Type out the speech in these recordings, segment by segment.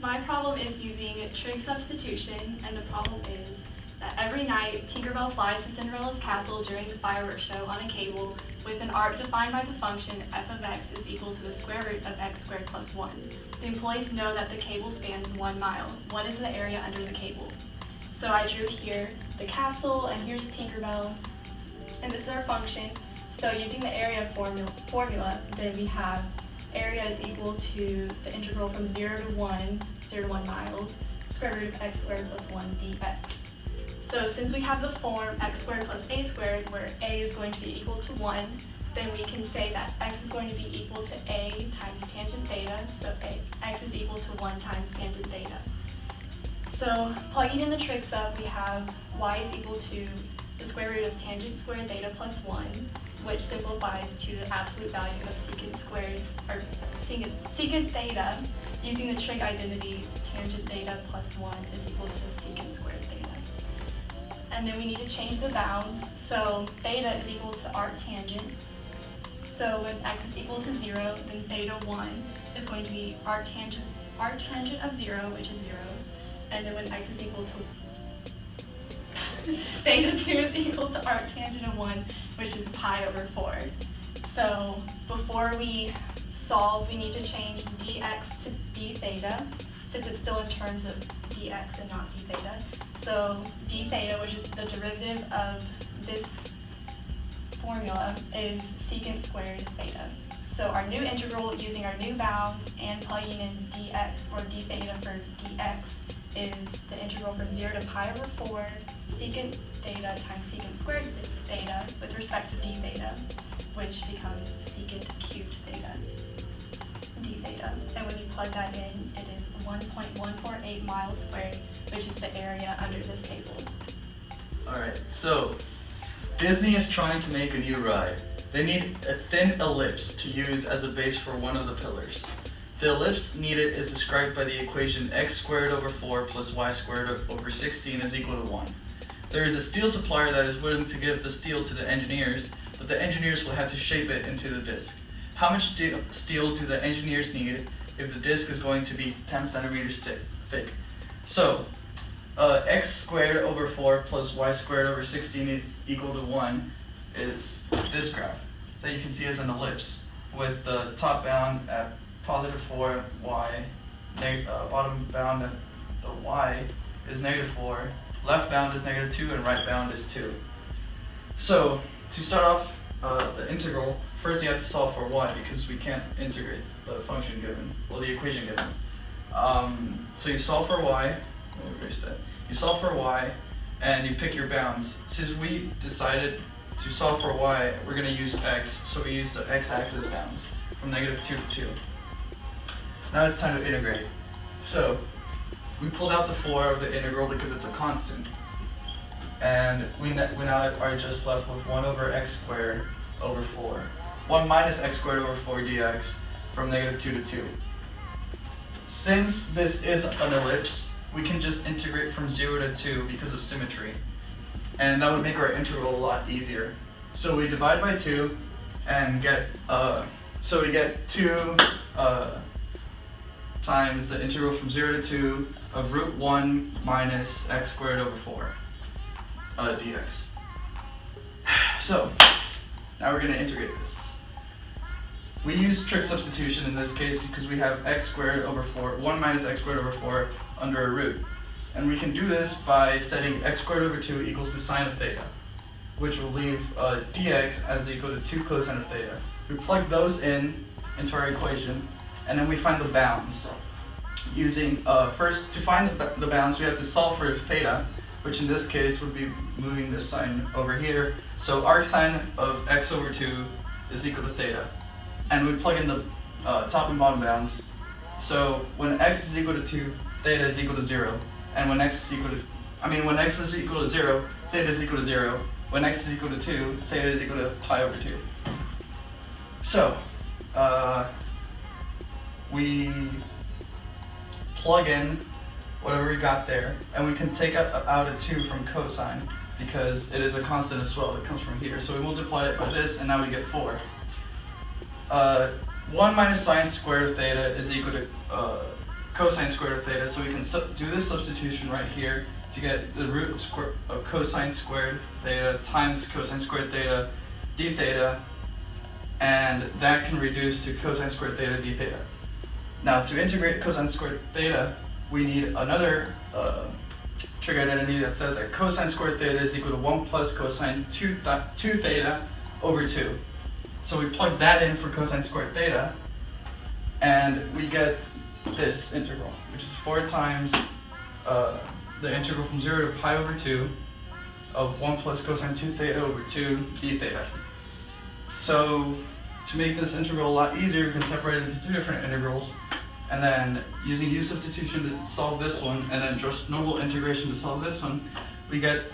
My problem is using trig substitution, and the problem is that every night Tinkerbell flies to Cinderella's castle during the fireworks show on a cable with an arc defined by the function f of x is equal to the square root of x squared plus 1. The employees know that the cable spans 1 mile. What is the area under the cable? So I drew here the castle, and here's Tinkerbell, and this is our function. So using the area formula, then we have area is equal to the integral from 0 to 1 miles, square root of x squared plus 1 dx. So since we have the form x squared plus a squared, where a is going to be equal to 1, then we can say that x is going to be equal to a times tangent theta, so x is equal to 1 times tangent theta. So plugging in the trig sub, we have y is equal to the square root of tangent squared theta plus 1, which simplifies to the absolute value of secant squared, or secant theta. Using the trig identity, tangent theta plus 1 is equal to secant squared theta. And then we need to change the bounds. So theta is equal to arc tangent. So when x is equal to 0, then theta 1 is going to be arc tangent of 0, which is 0. And then when x is equal to theta 2 is equal to arc tangent of 1, which is pi over 4. So before we solve, we need to change dx to d theta, since it's still in terms of dx and not d theta. So d theta, which is the derivative of this formula, is secant squared theta. So our new integral, using our new bounds and plugging in dx or d theta for dx, is the integral from 0 to pi over 4 secant theta times secant squared theta with respect to d theta, which becomes secant cubed theta d theta. And when you plug that in, it is 1.148 miles squared, which is the area under this cable. Alright, so Disney is trying to make a new ride. They need a thin ellipse to use as a base for one of the pillars. The ellipse needed is described by the equation x squared over 4 plus y squared over 16 is equal to 1. There is a steel supplier that is willing to give the steel to the engineers, but the engineers will have to shape it into the disc. How much steel do the engineers need if the disc is going to be 10 centimeters thick? So, x squared over 4 plus y squared over 16 is equal to 1 is this graph that you can see as an ellipse, with the top bound at positive 4, y, bottom bound at the y is negative 4, left bound is negative 2, and right bound is 2. So to start off the integral, first you have to solve for y because we can't integrate the function given, well, the equation given. So you solve for y, you solve for y, and you pick your bounds. Since we decided to solve for y, we're going to use x, so we use the x-axis bounds from negative 2 to 2. Now it's time to integrate. So we pulled out the 4 of the integral because it's a constant. And we now are just left with 1 over x squared over 4. 1 minus x squared over 4 dx from negative 2 to 2. Since this is an ellipse, we can just integrate from 0 to 2 because of symmetry. And that would make our integral a lot easier. So we divide by 2 and get, so we get 2 times the integral from 0 to 2 of root 1 minus x squared over 4 dx. So now we're going to integrate this. We use trig substitution in this case because we have x squared over 4, 1 minus x squared over 4 under a root. And we can do this by setting x squared over 2 equals to sine of theta, which will leave dx as equal to 2 cosine of theta. We plug those into our equation, and then we find the bounds. Using, first, to find the bounds, we have to solve for theta, which in this case would be moving this sign over here. So arc sine of x over 2 is equal to theta. And we plug in the top and bottom bounds. So when x is equal to 2, theta is equal to 0. And when x is equal to, when x is equal to 0, theta is equal to 0. When x is equal to 2, theta is equal to pi over 2. So, we plug in whatever we got there, and we can take out a 2 from cosine because it is a constant as well. It comes from here. So we multiply it by this, and now we get 4. 1 minus sine squared of theta is equal to cosine squared of theta, so we can do this substitution right here to get the root of cosine squared theta times cosine squared theta d theta, and that can reduce to cosine squared theta d theta. Now to integrate cosine squared theta, we need another trig identity that says that cosine squared theta is equal to 1 plus cosine 2 theta over 2. So we plug that in for cosine squared theta, and we get this integral, which is 4 times the integral from 0 to pi over 2 of 1 plus cosine 2 theta over 2 d theta. So to make this integral a lot easier, we can separate it into 2 different integrals, and then using u substitution to solve this one, and then just normal integration to solve this one, we get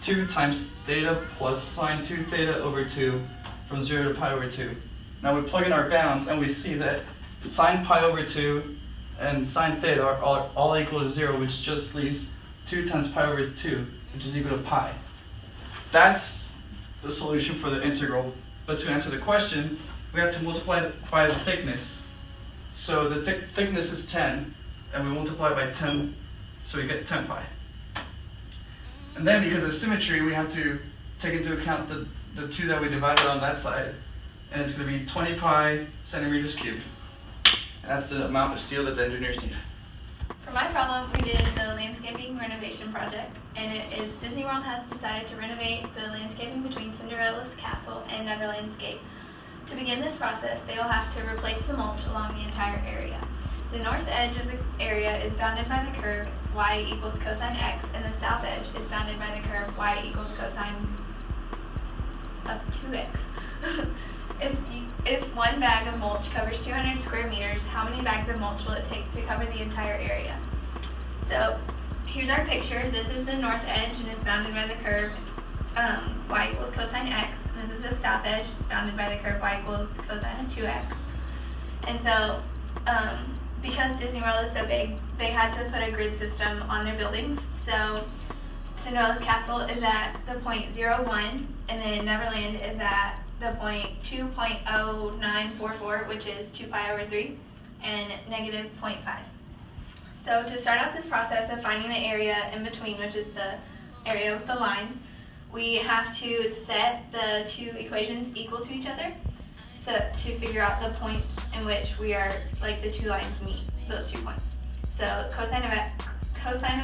2 times theta plus sine 2 theta over 2 from 0 to pi over 2. Now we plug in our bounds, and we see that sine pi over 2 and sine theta are all equal to 0, which just leaves 2 times pi over 2, which is equal to pi. That's the solution for the integral. But to answer the question, we have to multiply by the thickness. So the thickness is 10, and we multiply by 10, so we get 10 pi. And then because of symmetry, we have to take into account the 2 that we divided on that side, and it's going to be 20 pi centimeters cubed. And that's the amount of steel that the engineers need. For my problem, we did the landscaping renovation project, and it is Disney World has decided to renovate the landscaping between Cinderella's Castle and Neverland's Gate. To begin this process, they will have to replace the mulch along the entire area. The north edge of the area is bounded by the curve y equals cosine x, and the south edge is bounded by the curve y equals cosine of 2x. If one bag of mulch covers 200 square meters, how many bags of mulch will it take to cover the entire area? So here's our picture. This is the north edge, and it's bounded by the curve y equals cosine x. And this is the south edge, it's bounded by the curve y equals cosine of 2x. And so because Disney World is so big, they had to put a grid system on their buildings. So Cinderella's Castle is at the point 0.1, and then Neverland is at the point 2.0944, which is 2 pi over 3, and negative 0.5. So to start off this process of finding the area in between, which is the area with the lines, we have to set the 2 equations equal to each other, so to figure out the points in which we are, like, the 2 lines meet, those 2 points. So cosine of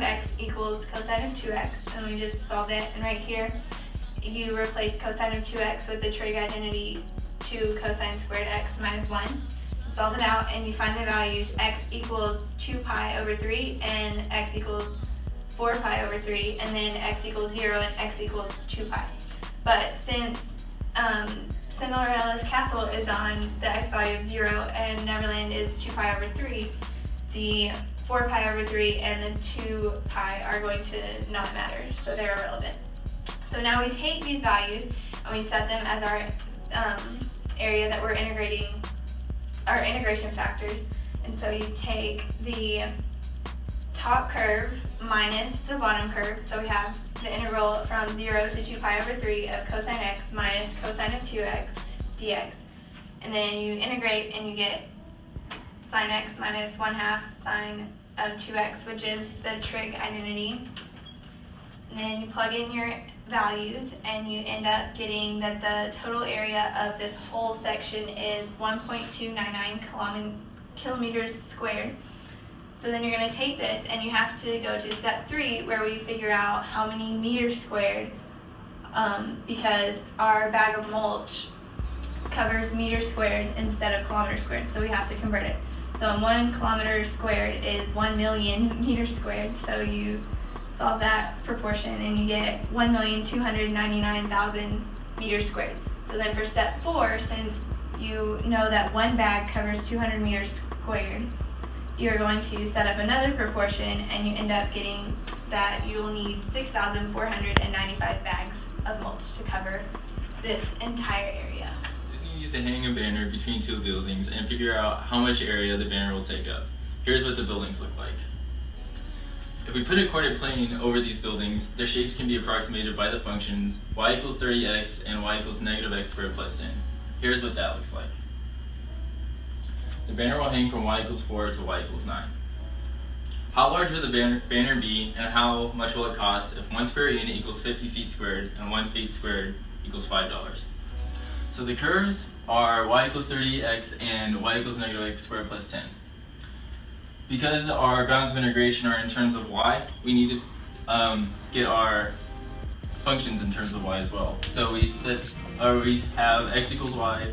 x equals cosine of 2x, and we just solved it. And right here, you replace cosine of 2x with the trig identity 2 cosine squared x minus 1. Solve it out, and you find the values x equals 2 pi over 3, and x equals 4 pi over 3, and then x equals 0, and x equals 2 pi. But since Cinderella's Castle is on the x value of 0, and Neverland is 2 pi over 3, the 4 pi over 3 and the 2 pi are going to not matter, so they're irrelevant. So now we take these values and we set them as our area that we're integrating, our integration factors. And so you take the top curve minus the bottom curve. So we have the integral from 0 to 2 pi over 3 of cosine x minus cosine of 2x dx. And then you integrate and you get sine x minus 1/2 sine of 2x, which is the trig identity. And then you plug in your values, and you end up getting that the total area of this whole section is 1.299 kilometers squared. So then you're going to take this, and you have to go to step 3, where we figure out how many meters squared, because our bag of mulch covers meters squared instead of kilometers squared, so we have to convert it. So 1 kilometer squared is 1 million meters squared, so you solve that proportion and you get 1,299,000 meters squared. So then for step 4, since you know that one bag covers 200 meters squared, you're going to set up another proportion, and you end up getting that you'll need 6,495 bags of mulch to cover this entire area. Disney used to hang a banner between 2 buildings and figure out how much area the banner will take up. Here's what the buildings look like. If we put a coordinate plane over these buildings, their shapes can be approximated by the functions y equals 30x and y equals negative x squared plus 10. Here's what that looks like. The banner will hang from y equals 4 to y equals 9. How large will the banner be, and how much will it cost if 1 square unit equals 50 feet squared and 1 feet squared equals $5? So the curves are y equals 30x and y equals negative x squared plus 10. Because our bounds of integration are in terms of y, we need to get our functions in terms of y as well. So we have x equals y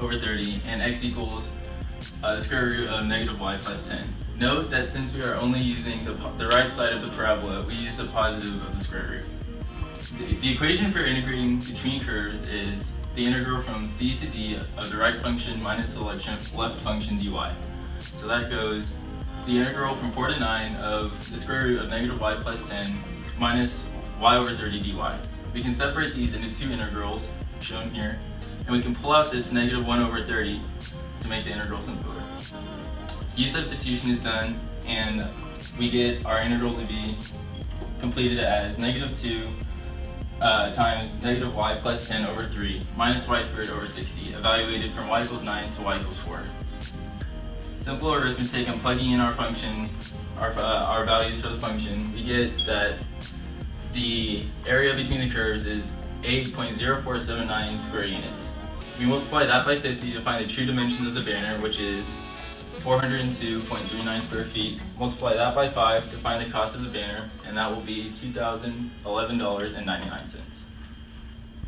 over 30 and x equals the square root of negative y plus 10. Note that since we are only using the right side of the parabola, we use the positive of the square root. The equation for integrating between curves is the integral from c to d of the right function minus the left function dy. So that goes the integral from 4 to 9 of the square root of negative y plus 10 minus y over 30 dy. We can separate these into two integrals, shown here, and we can pull out this negative 1 over 30 to make the integral simpler. U substitution is done, and we get our integral to be completed as negative 2 times negative y plus 10 over 3 minus y squared over 60, evaluated from y equals 9 to y equals 4. Simple arithmetic and plugging in our function, our values for the function, we get that the area between the curves is 8.0479 square units. We multiply that by 50 to find the true dimensions of the banner, which is 402.39 square feet. Multiply that by 5 to find the cost of the banner, and that will be $2,011.99.